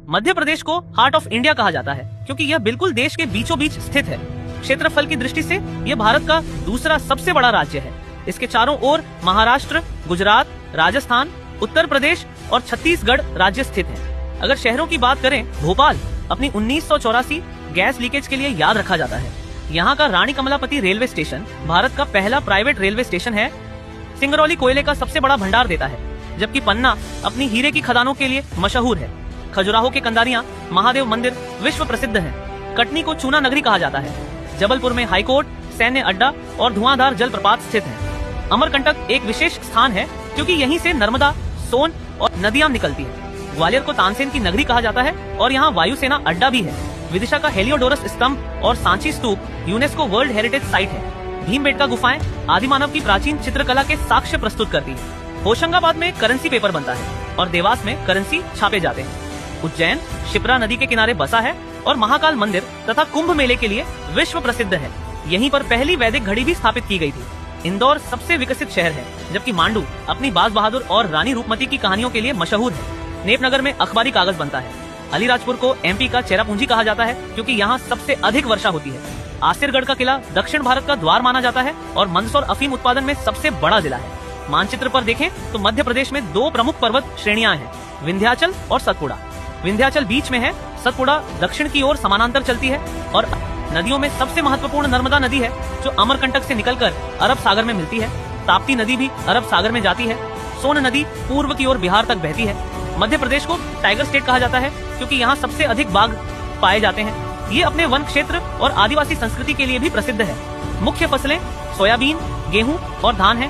मध्य प्रदेश को heart of India कहा जाता है क्योंकि यह बिल्कुल देश के बीचों बीच स्थित है। क्षेत्रफल की दृष्टि से यह भारत का दूसरा सबसे बड़ा राज्य है। इसके चारों ओर महाराष्ट्र, गुजरात, राजस्थान, उत्तर प्रदेश और छत्तीसगढ़ राज्य स्थित हैं। अगर शहरों की बात करें, भोपाल अपनी 1984 गैस लीकेज के लिए याद रखा जाता है। यहाँ का रानी कमलापति रेलवे स्टेशन भारत का पहला प्राइवेट रेलवे स्टेशन है। सिंगरौली कोयले का सबसे बड़ा भंडार देता है, जबकि पन्ना अपनी हीरे की खदानों के लिए मशहूर है। खजुराहो के कंदारियां महादेव मंदिर विश्व प्रसिद्ध है। कटनी को चूना नगरी कहा जाता है। जबलपुर में हाईकोर्ट, सैन्य अड्डा और धुआंधार जलप्रपात स्थित है। अमरकंटक एक विशेष स्थान है क्योंकि यहीं से नर्मदा, सोन और नदियां निकलती है। ग्वालियर को तानसेन की नगरी कहा जाता है और यहाँ वायुसेना अड्डा भी है। विदिशा का हेलियोडोरस स्तंभ और सांची स्तूप यूनेस्को वर्ल्ड हेरिटेज साइट है। भीमबेटका गुफाएं आदिमानव की प्राचीन चित्रकला के साक्ष्य प्रस्तुत करती है। होशंगाबाद में करेंसी पेपर बनता है और देवास में करेंसी छापे जाते हैं। उज्जैन शिप्रा नदी के किनारे बसा है और महाकाल मंदिर तथा कुंभ मेले के लिए विश्व प्रसिद्ध है। यहीं पर पहली वैदिक घड़ी भी स्थापित की गई थी। इंदौर सबसे विकसित शहर है, जबकि मांडू अपनी बाज बहादुर और रानी रूपमती की कहानियों के लिए मशहूर है। नेपनगर में अखबारी कागज बनता है। अलीराजपुर को एमपी का चेरापूंजी कहा जाता है क्योंकि यहाँ सबसे अधिक वर्षा होती है। आसिरगढ़ का किला दक्षिण भारत का द्वार माना जाता है और मंदसौर अफीम उत्पादन में सबसे बड़ा जिला है। मानचित्र पर देखें तो मध्य प्रदेश में दो प्रमुख पर्वत श्रेणियां हैं, विंध्याचल और सतपुड़ा। विंध्याचल बीच में है, सतपुड़ा दक्षिण की ओर समानांतर चलती है और नदियों में सबसे महत्वपूर्ण नर्मदा नदी है जो अमरकंटक से निकलकर अरब सागर में मिलती है। ताप्ती नदी भी अरब सागर में जाती है। सोन नदी पूर्व की ओर बिहार तक बहती है। मध्य प्रदेश को टाइगर स्टेट कहा जाता है क्योंकि यहाँ सबसे अधिक बाघ पाए जाते हैं। ये अपने वन क्षेत्र और आदिवासी संस्कृति के लिए भी प्रसिद्ध है। मुख्य फसलें सोयाबीन, गेहूं और धान है।